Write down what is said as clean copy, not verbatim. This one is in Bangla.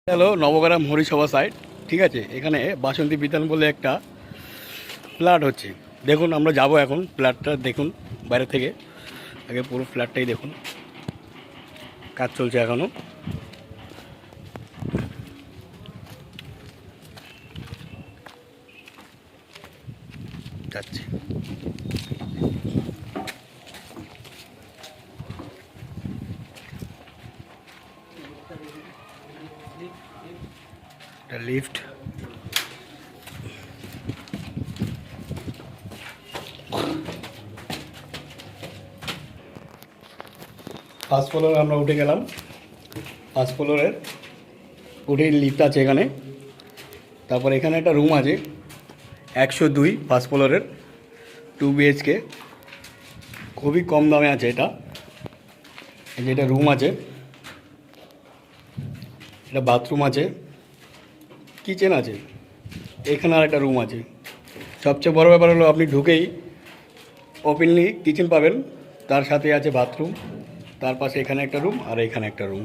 Hello, Nabagram Harisabha side. ঠিক আছে, এখানে বাসন্তী বিতান বলে একটা ফ্ল্যাট হচ্ছে। দেখুন, আমরা যাব এখন ফ্ল্যাটটা দেখুন বাইরে থেকে। আগে পুরো ফ্ল্যাটটাই দেখুন, কাজ চলছে এখনও। যাচ্ছি। লিফট, ফার্স্ট ফ্লোরে আমরা উঠে গেলাম। ফার্স্ট ফ্লোরের উঠেই লিফট আছে এখানে। তারপর এখানে একটা রুম আছে 102 ফার্স্ট ফ্লোরের 2 BHK। খুবই কম দামে আছে এটা। এই যে এটা রুম আছে, এটা বাথরুম আছে, কিচেন আছে, এখানে আর একটা রুম আছে। সবচেয়ে বড় ব্যাপার হলো আপনি ঢুকেই ওপেনলি কিচেন পাবেন, তার সাথে আছে বাথরুম, তার পাশে এখানে একটা রুম আর এখানে একটা রুম।